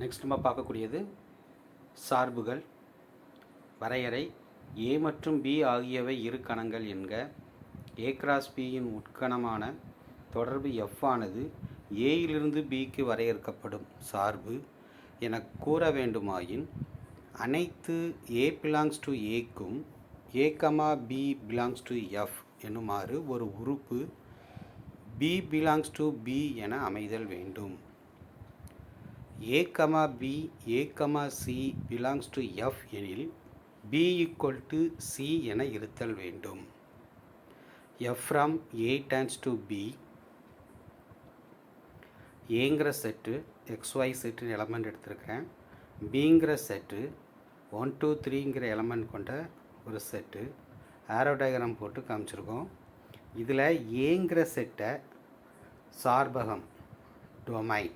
Next நம்ம பார்க்கக்கூடியது சார்புகள். வரையறை: A மற்றும் B ஆகியவை இரு கணங்கள் என்க. A கிராஸ் Bயின் உட்கணமான தொடர்பு F ஆனது Aயிலிருந்து Bக்கு வரையறுக்கப்படும் சார்பு என கூற வேண்டுமாயின், அனைத்து A belongs to Aக்கும் A, B belongs to F எனுமாறு ஒரு உறுப்பு B belongs to B என அமைதல் வேண்டும். A, B, A, C belongs to F எனில் B equal to C என இருத்தல் வேண்டும். F from A tends to B. Aங்கிற செட்டு XY செட்டு எலமெண்ட் எடுத்திருக்கேன். Bங்கிற செட்டு 1 2 3ங்கிற எலமெண்ட் கொண்ட ஒரு செட்டு ஆரோ டயக்ராம் போட்டு காமிச்சிருக்கோம். இதில் ஏங்கிற செட்டை சார்பகம் டொமைன்,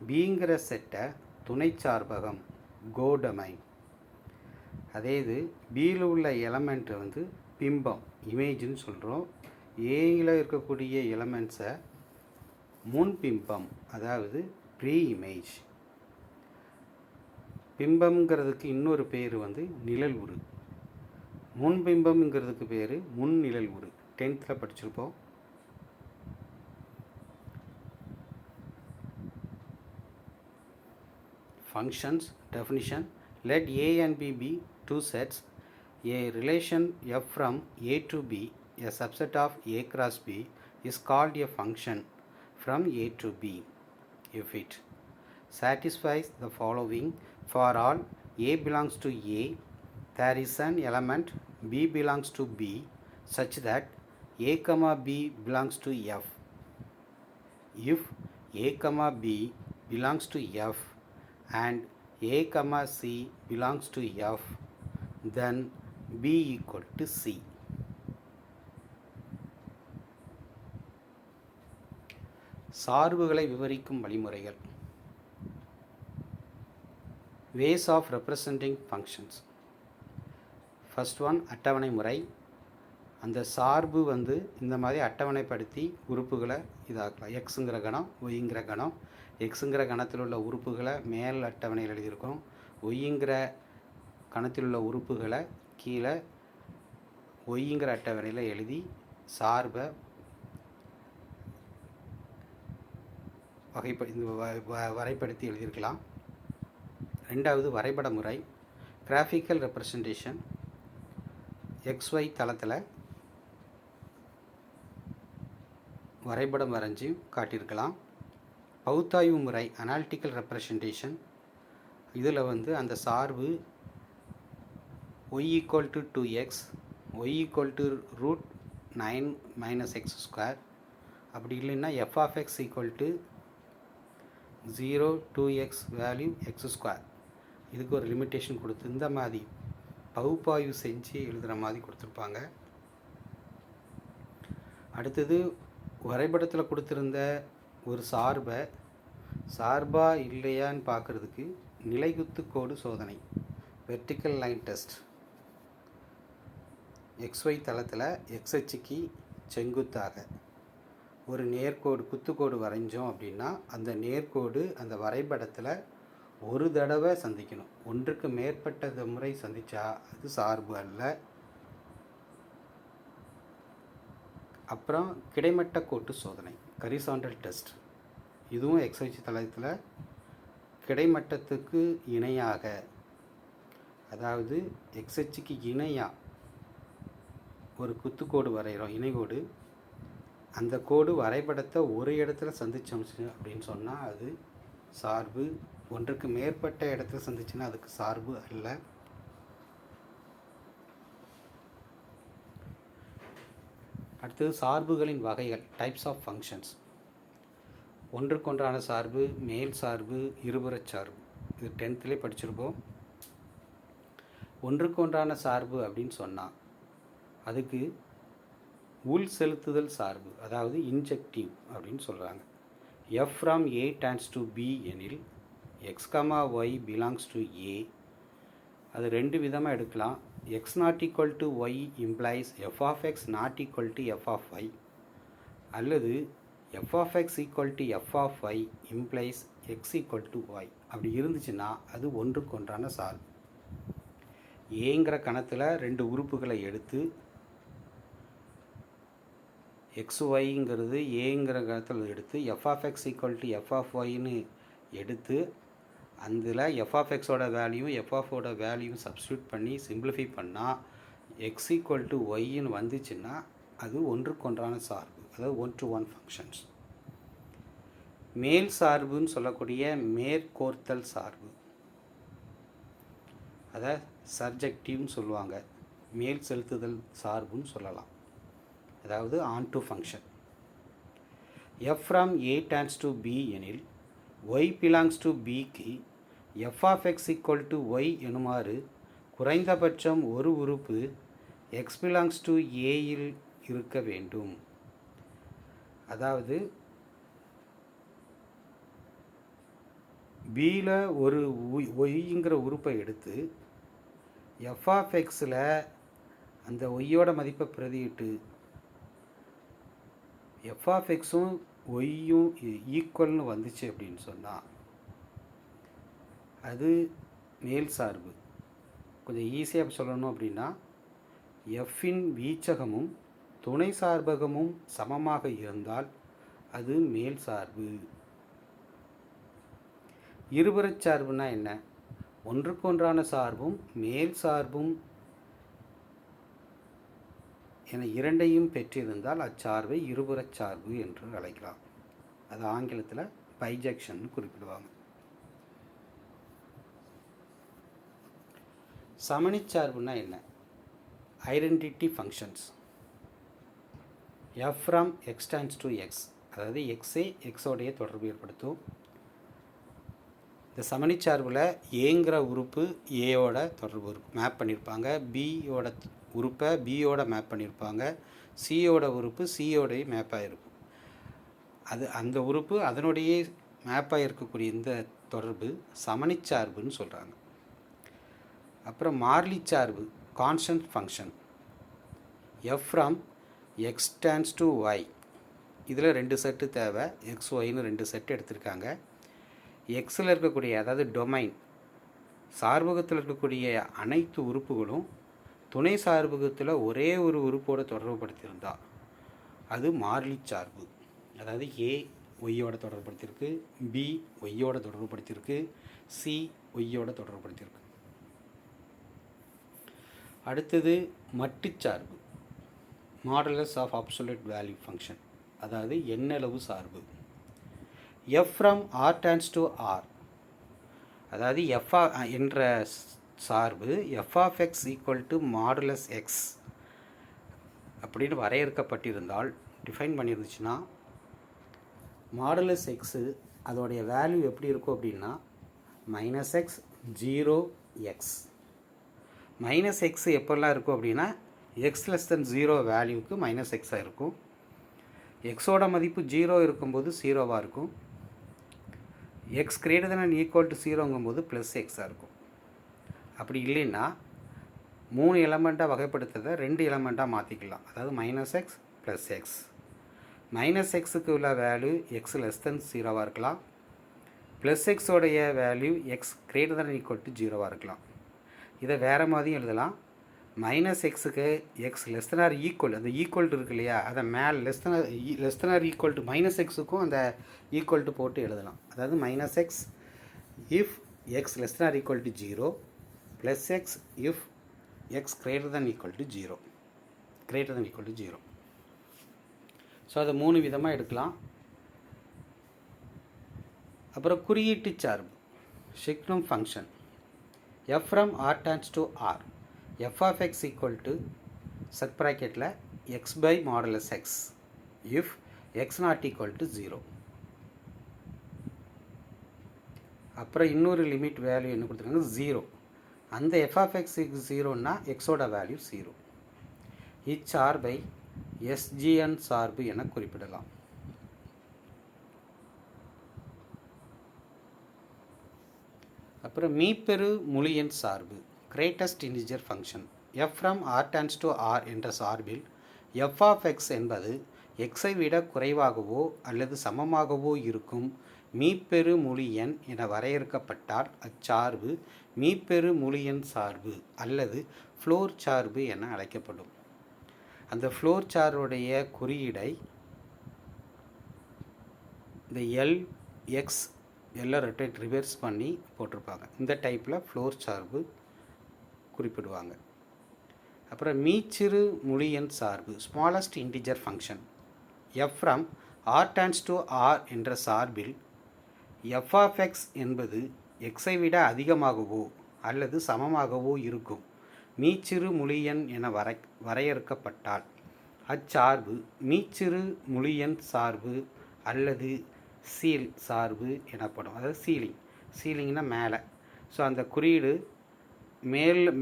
பிங்கிற செட்டை துணை சார்பகம் கோடொமைன். அதே இது பியில் உள்ள எலமெண்ட்டு பிம்பம் இமேஜ்னு சொல்கிறோம். ஏயில் இருக்கக்கூடிய எலமெண்ட்ஸை முன்பிம்பம் அதாவது ப்ரீ இமேஜ். பிம்பம்ங்கிறதுக்கு இன்னொரு பேர் நிழல் உரு. முன்பிம்பம்ங்கிறதுக்கு பேர் முன் நிழல் உரு. 10th படிச்சிருப்போம். Functions definition: let A and B be two sets. A relation F from A to B, a subset of A cross B, is called a function from A to B if it satisfies the following. For all A belongs to A, there is an element B belongs to B such that A, B belongs to F. If A, B belongs to F and A, C belongs to F, then B equal to C. சார்புகளை விவரிக்கும் வழிமுறைகள். Ways of representing functions. First one, அட்டவணை முறை. அந்த சார்பு இந்த மாதிரி அட்டவணைப்படுத்தி உறுப்புகளை இதாக்கலாம். எக்ஸுங்கிற கணம், ஒய்ங்கிற கணம். எக்ஸுங்கிற கணத்தில் உள்ள உறுப்புகளை மேல் அட்டவணையில் எழுதியிருக்கோம். ஒய்ங்கிற கணத்தில் உள்ள உறுப்புகளை கீழே ஒய்ங்கிற அட்டவணையில் எழுதி சார்பை வரைப்படுத்தி எழுதியிருக்கலாம். ரெண்டாவது, வரைபட முறை கிராஃபிக்கல் ரெப்ரசன்டேஷன். XY தளத்தில் வரைபடம் வரைஞ்சி காட்டியிருக்கலாம். பகுத்தாய்வு முறை அனாலிட்டிக்கல் ரெப்ரசன்டேஷன். இதில் அந்த சார்பு y equal to 2x, y equal to root 9 minus x square. அப்படி இல்லைன்னா f of x equal to 0 2x value x square. இதுக்கு ஒரு லிமிட்டேஷன் கொடுத்து இந்த மாதிரி பகுப்பாய்வு செஞ்சு எழுதுகிற மாதிரி கொடுத்துருப்பாங்க. அடுத்தது, வரைபடத்தில் கொடுத்துருந்த ஒரு சார்பை சார்பாக இல்லையான்னு பார்க்குறதுக்கு நிலைக்குத்து கோடு சோதனை, வெர்டிக்கல் லைன் டெஸ்ட். XY தளத்தில் x அச்சுக்கு செங்குத்தாக ஒரு நேர்கோடு குத்துக்கோடு வரைஞ்சோம் அப்படின்னா அந்த நேர்கோடு அந்த வரைபடத்தில் ஒரு தடவை சந்திக்கணும். ஒன்றுக்கு மேற்பட்ட முறை சந்தித்தா அது சார்பு அல்ல. அப்புறம் கிடைமட்ட கோட்டு சோதனை, ஹரிசாண்டல் டெஸ்ட். இதுவும் XY தளத்தில் கிடைமட்டத்துக்கு இணையாக, அதாவது x அச்சுக்கு இணையாக ஒரு குத்துக்கோடு வரைகிறோம், இணைகோடு. அந்த கோடு வரைபடத்தை ஒரு இடத்துல சந்திச்சோம்ச்சு அப்படின்னு சொன்னால் அது சார்பு. ஒன்றுக்கு மேற்பட்ட இடத்துல சந்திச்சுன்னா அதுக்கு சார்பு அல்ல. அடுத்தது, சார்புகளின் வகைகள், டைப்ஸ் ஆஃப் ஃபங்க்ஷன்ஸ். ஒன்றுக்கொன்றான சார்பு, மேல் சார்பு, இருபுறச் சார்பு. இது 10th படிச்சிருப்போம். ஒன்றுக்கொன்றான சார்பு அப்படின்னு சொன்னால் அதுக்கு உள் செலுத்துதல் சார்பு, அதாவது இன்ஜெக்டிவ் அப்படின்னு சொல்கிறாங்க. F from A tends to B எனில் x, y belongs to A. அது ரெண்டு விதமாக எடுக்கலாம். x not equal to y implies f of x not equal to f of y, அல்லது f of x equal to f of y implies X equal to Y அப்படி இருந்துச்சுன்னா அது ஒன்றுக்கொன்றான சார்பு. ஏங்கிற கணத்தில் ரெண்டு உறுப்புகளை எடுத்து எக்ஸ் ஒய்ங்கிறது ஏங்கிற கணத்தில் எடுத்து f of x equal to F of ஒய்ன்னு எடுத்து அதில் எஃப் ஆஃப் எக்ஸோட வேல்யூ எஃப் ஆஃபோட வேல்யூ சப்ஸ்டியூட் பண்ணி சிம்பிளிஃபை பண்ணால் எக்ஸ் ஈக்குவல் டு ஒய்ன்னு வந்துச்சுன்னா அது ஒன்றுக்கொன்றான சார்பு, அதாவது 1-to-1 ஃபங்க்ஷன்ஸ். மேல் சார்புன்னு சொல்லக்கூடிய மேற்கோர்த்தல் சார்பு, அதை சர்ஜெக்டிவ்னு சொல்லுவாங்க. மேல் செலுத்துதல் சார்புன்னு சொல்லலாம், அதாவது onto function. F from A tends to B எனில் ஒய் பிலாங்ஸ் டு பிக்கு f of x equal to y எனுமாறு குறைந்தபட்சம் ஒரு உறுப்பு எக்ஸ் பிலாங்ஸ் டு ஏயில் இருக்க வேண்டும். அதாவது பியில் ஒரு ஒய்ங்கிற உறுப்பை எடுத்து எஃப் ஆஃப் எக்ஸில் அந்த ஒய்யோட மதிப்பை பிரதியிட்டு எஃப் ஆஃப் எக்ஸும் ஒய்யும் ஈக்குவல்னு வந்துச்சு அப்படின்னு சொன்னால் அது மேல் சார்பு. கொஞ்சம் ஈஸியாக சொல்லணும் அப்படின்னா எஃப்பின் வீச்சகமும் துணை சார்பகமும் சமமாக இருந்தால் அது மேல் சார்பு. இருபுறச் சார்புனா என்ன? ஒன்றுக்கொன்றான சார்பும் மேல் சார்பும் என இரண்டையும் பெற்றிருந்தால் அச்சார்பை இருபுறச் சார்பு என்று அழைக்கலாம். அது ஆங்கிலத்தில் பைஜெக்ஷன் குறிப்பிடுவாங்க. சமணிச்சார்புனா என்ன? Identity functions. F from X tends to X, அதாவது எக்ஸே எக்ஸோடைய தொடர்பு ஏற்படுத்தும். இந்த சமணிச்சார்பில் ஏங்கிற உறுப்பு ஏயோட தொடர்பு மேப் பண்ணியிருப்பாங்க, பியோட உறுப்பை பியோட மேப் பண்ணியிருப்பாங்க, சியோட உறுப்பு சியோடைய மேப்பாக இருக்கும். அந்த உறுப்பு அதனுடைய மேப்பாக இருக்கக்கூடிய இந்த தொடர்பு சமணிச்சார்புன்னு சொல்கிறாங்க. அப்புறம் மாறிலி சார்பு constant function. F from X tends to Y, இதில் ரெண்டு செட்டு தேவை, எக்ஸ் ஒய்னு ரெண்டு செட்டு எடுத்திருக்காங்க. எக்ஸில் இருக்கக்கூடிய, அதாவது டொமைன் சார்பகத்தில் இருக்கக்கூடிய அனைத்து உறுப்புகளும் துணை சார்பகத்தில் ஒரே ஒரு உறுப்போடு தொடர்புபடுத்தியிருந்தா அது மாறிலி சார்பு. அதாவது ஏ ஒய்யோட தொடர்புபடுத்தியிருக்கு, பி ஒய்யோட தொடர்புபடுத்தியிருக்கு, சி ஒய்யோட தொடர்புபடுத்தியிருக்கு. அடுத்தது மட்டுச்சார்பு, modulus of absolute value function, அதாவது எண்ணளவு சார்பு. F from R tends to R, அதாவது எஃப் என்ற சார்பு f of x equal to modulus x அப்படின்னு வரையறுக்கப்பட்டிருந்தால், டிஃபைன் பண்ணியிருந்துச்சுன்னா, மாடுலஸ் எக்ஸு அதோடைய வேல்யூ எப்படி இருக்கும் அப்படின்னா -x 0x. -x எப்போல்லாம் இருக்கும் அப்படின்னா x<0 வேல்யூக்கு -x இருக்கும். எக்ஸோட மதிப்பு 0 இருக்கும்போது 0வாக இருக்கும். x > = 0ங்கும்போது +x இருக்கும். அப்படி இல்லைன்னா 3 எலமெண்ட்டாக வகைப்படுத்துறதை 2 எலமெண்ட்டாக மாற்றிக்கலாம். அதாவது -x +x. -xக்கு உள்ள வேல்யூ x<0வாக இருக்கலாம், +x உடைய வேல்யூ x > 0வாக இருக்கலாம். இதை வேறு மாதிரியும் எழுதலாம். -xக்கு x<= அந்த ஈக்குவல் இருக்கு இல்லையா, அதை மேலே <= -xக்கும் அந்த ஈக்குவல் போட்டு எழுதலாம். அதாவது -x if x <= 0, +x if x > 0. ஸோ அதை 3 விதமாக எடுக்கலாம். அப்புறம் குறியீட்டு சார்பு signum function. F from R tends to R, f of x equal to set ப்ராக்கெட்டில் x by modulus x if x not equal to 0. அப்புறம் இன்னொரு லிமிட் வேல்யூ என்ன கொடுத்துருக்காங்க, 0. அந்த எஃப் ஆஃப் எக்ஸ் 0ன்னா எக்ஸோட வேல்யூ 0. இச்சார்பை SGN சார்பு என குறிப்பிடலாம். அப்புறம் மீப்பெரு முழு எண் சார்பு greatest integer function. F from R tends to R என்ற சார்பில் எஃப் ஆஃப் எக்ஸ் என்பது எக்ஸை விட குறைவாகவோ அல்லது சமமாகவோ இருக்கும் மீப்பெரு முழு எண் என வரையறுக்கப்பட்டால் அச்சார்பு மீப்பெரு முழு எண் சார்பு அல்லது ஃப்ளோர் சார்பு என அழைக்கப்படும். அந்த ஃப்ளோர் சார்புடைய குறியீடை இந்த எல்எக்ஸ் எல்லாம் ரொட்டேட் ரிவர்ஸ் பண்ணி போட்டிருப்பாங்க. இந்த டைப்பில் ஃப்ளோர் சார்பு குறிப்பிடுவாங்க. அப்புறம் மீச்சிறு முழு எண் சார்பு smallest integer function F from R tends to R என்ற சார்பில் எஃப் ஆஃப் எக்ஸ் என்பது எக்ஸை விட அதிகமாகவோ அல்லது சமமாகவோ இருக்கும் மீச்சிறு முழு எண் என வரையறுக்கப்பட்டால் அச்சார்பு மீச்சிறு முழு எண் சார்பு அல்லது சீல் சார்பு எனப்படும். அதாவது சீலிங்னா மேலே. ஸோ அந்த குறியீடு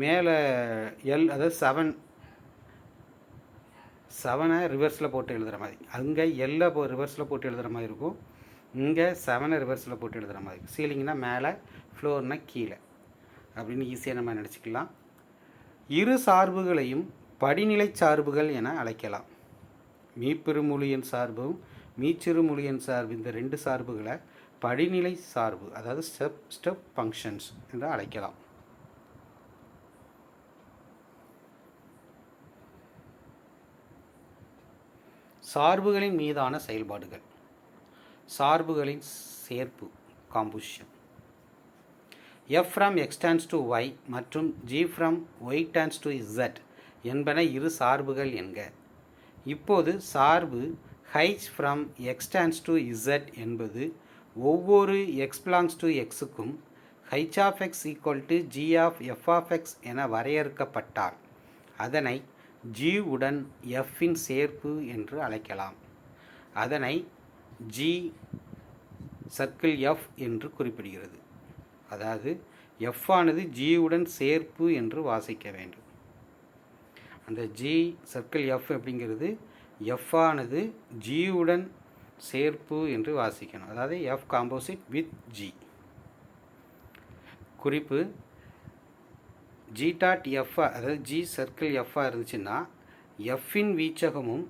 மேலே எல், அதாவது 7 ரிவர்ஸில் போட்டு எழுதுகிற மாதிரி, அங்கே எல்லை ரிவர்ஸில் போட்டு எழுதுகிற மாதிரி இருக்கும், இங்கே 7 ரிவர்ஸில் போட்டு எழுதுகிற மாதிரி. சீலிங்னா மேலே, ஃப்ளோர்னா கீழே அப்படின்னு ஈஸியாக நம்ம நினச்சிக்கலாம். இரு சார்புகளையும் படிநிலை சார்புகள் என அழைக்கலாம். மீப்பெரு முழு எண் சார்பும் மீச்சிறு முழு எண் சார்பு, இந்த 2 சார்புகளை படிநிலை சார்பு, அதாவது ஸ்டெப் ஃபங்க்ஷன்ஸ் என்று அழைக்கலாம். சார்புகளின் மீதான செயல்பாடுகள். சார்புகளின் சேர்ப்பு composition. f from x tends to y மற்றும் g from y tends to z என்பன இரு சார்புகள் என்க. இப்போது சார்பு h from x tends to z என்பது ஒவ்வொரு x belongs to xக்கும் h of x equal to g of f of x என வரையறுக்கப்பட்டால் அதனை g உடன் f இன் சேர்ப்பு என்று அழைக்கலாம். அதனை g சர்க்கிள் f என்று குறிப்பிடுகிறது. அதாவது f ஆனது g உடன் சேர்ப்பு என்று வாசிக்க வேண்டும். அந்த g சர்க்கிள் f அப்படிங்கிறது f ஆனது g உடன் சேர்ப்பு என்று வாசிக்கணும். அதாவது f காம்போசிட் வித் g. குறிப்பு g டாட் f, அதாவது g சர்க்கிள் f இருந்துச்சுன்னா f இன் வீச்சகமும்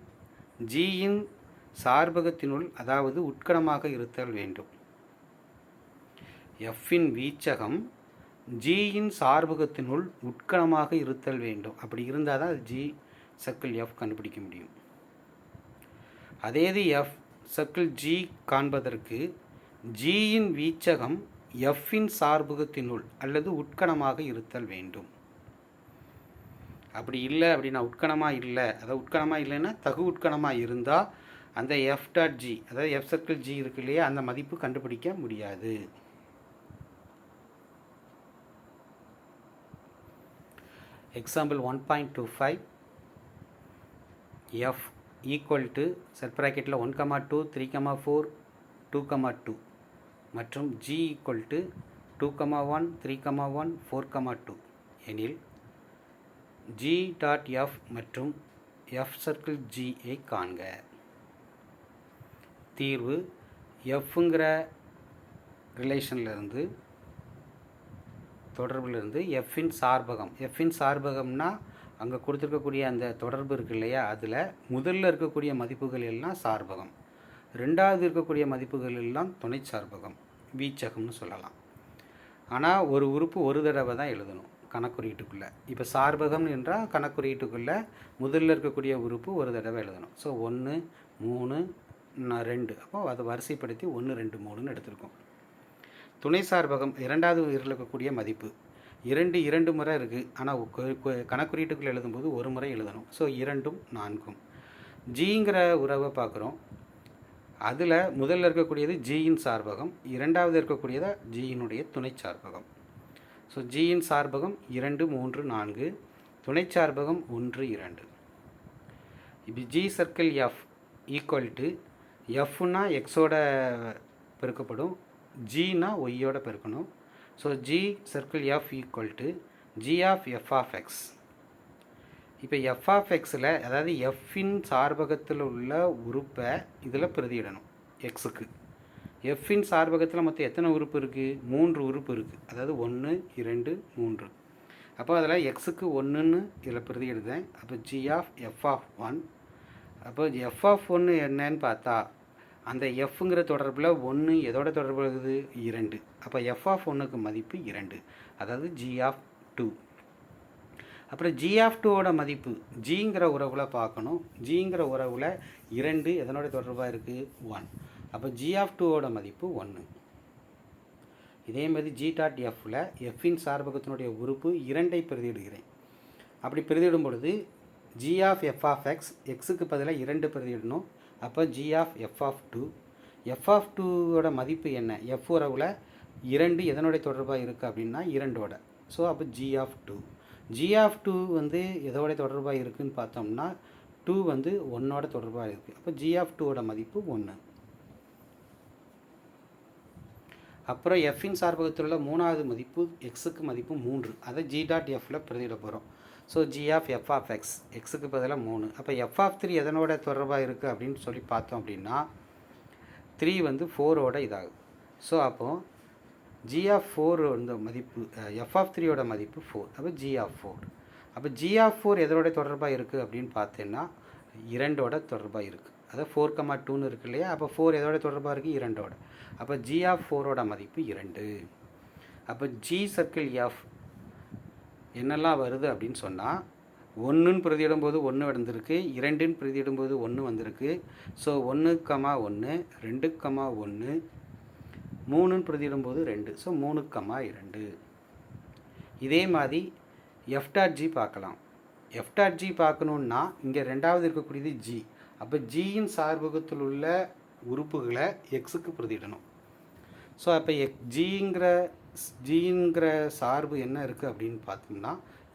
g இன் சார்பகத்தினுள், அதாவது உட்கணமாக இருத்தல் வேண்டும். f இன் வீச்சகம் g இன் சார்பகத்தினுள் உட்கணமாக இருத்தல் வேண்டும். அப்படி இருந்தால் தான் g சர்க்கிள் f கண்டுபிடிக்க முடியும். அதே இது f சர்க்கிள் g காண்பதற்கு g இன் வீச்சகம் f இன் சார்பகத்தினுள் அல்லது உட்கணமாக இருத்தல் வேண்டும். அப்படி இல்லை அப்படின்னா உட்கணமாக இல்லை, அதாவது உட்கணமாக இல்லைன்னா தகு உட்கணமாக இருந்தால் அந்த f டாட் g, அதாவது f சர்க்கிள் g இருக்கு இல்லையா, அந்த மதிப்பு கண்டுபிடிக்க முடியாது. Example 1.25 f equal to set ப்ராக்கெட்டில் 1,2 3,4 2,2 மற்றும் g ஈக்குவல் டு 2,1 3,1 4,2 எனில் g டாட் f மற்றும் f சர்க்கிள் g ஐ காண்க. தீர்வு fங்கிற ரிலேஷன்லேருந்து தொடர்பிலிருந்து எஃப்பின் சார்பகம், எஃப்பின் சார்பகம்னா அங்கே கொடுத்துருக்கக்கூடிய அந்த தொடர்பு இருக்கு இல்லையா, அதில் முதல்ல இருக்கக்கூடிய மதிப்புகள் எல்லாம் சார்பகம், ரெண்டாவது இருக்கக்கூடிய மதிப்புகள் எல்லாம் துணை சார்பகம், வீச்சகம்னு சொல்லலாம். ஆனால் ஒரு உறுப்பு ஒரு தடவை தான் எழுதணும் கணக்குறியீட்டுக்குள்ளே. இப்போ சார்பகம் என்றால் கணக்குறியீட்டுக்குள்ளே முதல்ல இருக்கக்கூடிய உறுப்பு ஒரு தடவை எழுதணும். ஸோ 1 3 2, அப்போ அதை வரிசைப்படுத்தி 1 2 3ன்னு எடுத்திருக்கோம். துணை சார்பகம் இரண்டாவது இருக்கக்கூடிய மதிப்பு 2 முறை இருக்குது, ஆனால் கணக்குறியீட்டுக்குள்ளே எழுதும்போது ஒரு முறை எழுதணும். ஸோ 2 4. ஜிங்கிற உறவை பார்க்குறோம். அதில் முதல்ல இருக்கக்கூடியது ஜியின் சார்பகம், இரண்டாவது இருக்கக்கூடியது ஜியினுடைய துணை சார்பகம். ஸோ ஜியின் சார்பகம் 2 3 4, துணை சார்பகம் 1 2. இப்போ g circle f equal to எஃப்னா எக்ஸோட பெருக்கப்படும், ஜினா ஒய்யோட பெருக்கணும். So g circle f equal to g of F of x. இப்போ எஃப் ஆஃப் எக்ஸில், அதாவது எஃப்பின் சார்பகத்தில் உள்ள உறுப்பை இதில் பிரதியிடணும் எக்ஸுக்கு. எஃப்பின் சார்பகத்தில் மொத்தம் எத்தனை உறுப்பு இருக்குது? 3 உறுப்பு இருக்குது. அதாவது 1 2 3. அப்போ அதில் எக்ஸுக்கு 1ன்னு இதில் பிரதியிடுதேன். அப்போ ஜி ஆஃப் எஃப் ஆஃப் 1. அப்போ எஃப் ஆஃப் 1 என்னன்னு பார்த்தா அந்த எஃப்ங்கிற தொடர்பில் 1 எதோட தொடர்பு இருக்குது 2. அப்போ எஃப் ஆஃப் 1க்கு மதிப்பு 2, அதாவது ஜி ஆஃப் 2. அப்புறம் ஜி ஆஃப் 2ஓட மதிப்பு ஜிங்கிற உறவில் பார்க்கணும். ஜிங்கிற உறவில் 2 எதனோட தொடர்பாக இருக்குது 1. அப்போ ஜி ஆஃப் 2ஓட மதிப்பு 1. இதே மாதிரி ஜி டாட் எஃப்பில் எஃப்பின் சார்பகத்தினுடைய உறுப்பு 2ஐ பிரதியிடுகிறேன். அப்படி பிரதியிடும் பொழுது g of F of X, எக்ஸுக்கு பதிலாக 2 பிரதியிடணும். அப்போ g of F of 2. F of 2ஓட மதிப்பு என்ன? எஃப் உறவில் 2 எதனுடைய தொடர்பாக இருக்குது அப்படின்னா 2ஓட. ஸோ அப்போ ஜி ஆஃப் 2. ஜி ஆஃப் 2 வந்து எதோட தொடர்பாக இருக்குதுன்னு பார்த்தோம்னா 2 வந்து 1ஓட தொடர்பாக இருக்குது. அப்போ ஜி ஆஃப் 2ஓட மதிப்பு 1. அப்புறம் எஃப்பின் சார்பகத்தில் உள்ள 3வது மதிப்பு எக்ஸுக்கு மதிப்பு 3. அதை ஜி டாட் எஃப்பில் பிரதியிட போகிறோம். So G of F of X, எக்ஸுக்கு பதிலாக 3. அப்போ எஃப் ஆஃப் 3 எதனோட தொடர்பாக இருக்குது அப்படின்னு சொல்லி பார்த்தோம் அப்படின்னா 3 வந்து 4ஓட இதாகுது. ஸோ அப்போது ஜி ஆஃப் 4 இந்த மதிப்பு எஃப் ஆஃப் 3ஓட மதிப்பு 4. அப்போ ஜி ஆஃப் 4. அப்போ ஜி ஆஃப் 4 எதோட தொடர்பாக இருக்குது அப்படின்னு பார்த்தீங்கன்னா 2ஓட தொடர்பாக இருக்குது. அதாவது 4,2ன்னு இருக்கு இல்லையா? அப்போ 4 எதோட தொடர்பாக இருக்குது 2ஓட. அப்போ ஜி ஆஃப் 4ஓட மதிப்பு 2. அப்போ ஜி சர்க்கிள் எஃப் என்னெல்லாம் வருது அப்படின்னு சொன்னால் 1ன்னு பிரதியிடும்போது 1 வந்திருக்கு, 2ன்னு பிரதியிடும்போது 1 வந்திருக்கு. ஸோ 1,1, 2,1, 3ன்னு பிரதியிடும்போது 2. ஸோ 3,2. இதே மாதிரி எஃப் டாட் ஜி பார்க்கலாம். எஃப் டாட் ஜி பார்க்கணுன்னா இங்கே 2வது இருக்கக்கூடியது ஜி. அப்போ ஜியின் சார்பகத்தில் உள்ள உறுப்புகளை எக்ஸுக்கு பிரதியிடணும். ஸோ அப்போ ஜிங்கிற சார்பு என்ன இருக்குது அப்படின்னு பார்த்தோம்னா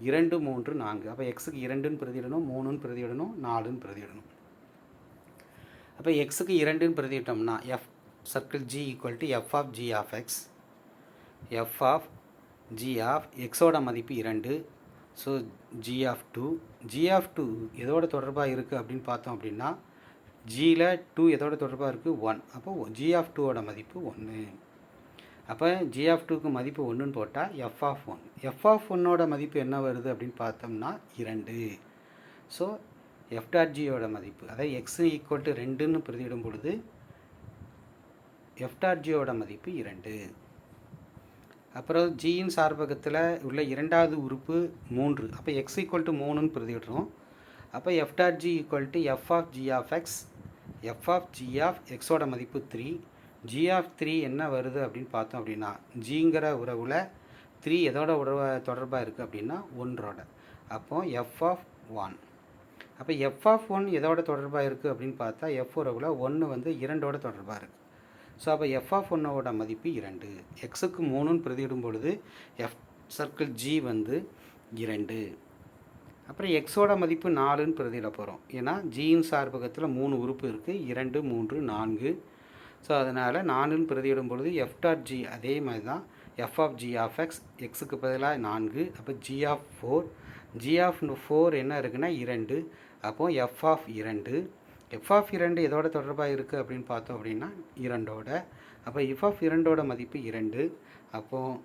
2, 3, 4. அப்போ எக்ஸுக்கு 2ன்னு பிரதியிடணும், 3ன்னு பிரதியிடணும், 4ன்னு பிரதியிடணும். அப்போ எக்ஸுக்கு 2ன்னு பிரதியிட்டோம்னா f circle g equal to F of G of X, F of G of எக்ஸோட மதிப்பு 2. So G of 2. G of 2 எதோட தொடர்பாக இருக்குது அப்படின்னு பார்த்தோம் அப்படின்னா ஜியில் 2 எதோட தொடர்பாக இருக்குது 1. அப்போ ஜி ஆஃப் 2ஓட மதிப்பு 1. அப்போ ஜி ஆஃப் 2க்கு மதிப்பு 1ன்னு போட்டால் எஃப் ஆஃப் 1. எஃப் ஆஃப் 1ஓட மதிப்பு என்ன வருது அப்படின்னு பார்த்தோம்னா 2. ஸோ எஃப் டாட் ஜியோட மதிப்பு, அதாவது எக்ஸ் ஈக்குவல் டு 2ன்னு பிரதியிடும் பொழுது எஃப் டாட் ஜியோட மதிப்பு 2. அப்புறம் ஜியின் சார்பகத்தில் உள்ள 2வது உறுப்பு 3. அப்போ எக்ஸ் ஈக்குவல் டு 3ன்னு பிரதியிடுறோம். அப்போ F dot G equal to F of G of X, F of G of எக்ஸோட மதிப்பு 3. ஜி ஆஃப் 3 என்ன வருது அப்படின்னு பார்த்தோம் அப்படின்னா ஜிங்கிற உறவில் 3 எதோட தொடர்பாக இருக்குது அப்படின்னா 1ஓட. அப்போ எஃப் ஆஃப் 1. அப்போ எஃப் ஆஃப் 1 எதோட தொடர்பாக இருக்குது அப்படின்னு பார்த்தா எஃப் உறவில் 1 வந்து 2ஓட தொடர்பாக இருக்குது. ஸோ அப்போ எஃப் ஆஃப் 1ஓட மதிப்பு 2. எக்ஸுக்கு 3ன்னு பிரதியிடும் பொழுது எஃப் சர்க்கிள் ஜி வந்து 2. அப்புறம் எக்ஸோட மதிப்பு 4ன்னு பிரதியிட போகிறோம். ஏன்னா ஜியின் சார்பகத்தில் 3 உறுப்பு இருக்குது, 2, 3, 4. ஸோ அதனால் 4ன்னு பிரதியிடும் பொழுது எஃப் டாட் ஜி அதே மாதிரி தான் F of G of X, எக்ஸுக்கு பதிலாக 4. அப்போ ஜி ஆஃப் 4. ஜி ஆஃப் 4 என்ன இருக்குன்னா 2. அப்போது எஃப் ஆஃப் 2. எஃப் ஆஃப் 2 எதோட தொடர்பாக இருக்குது அப்படின்னு பார்த்தோம் அப்படின்னா 2ஓட. அப்போ எஃப் ஆஃப் 2ஓட மதிப்பு 2. அப்போது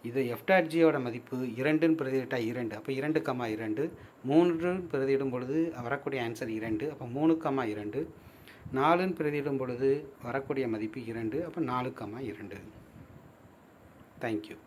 இது எஃப் டாட் ஜியோட மதிப்பு 2ன்னு பிரதியிட்டால் 2. அப்போ 2,2. 3ன்னு பிரதியிடும் பொழுது வரக்கூடிய ஆன்சர் 2. அப்போ 3,2. 4ன்னு பிரதியிடும் பொழுது வரக்கூடிய மதிப்பு 2. அப்போ 4,2. தேங்க்யூ.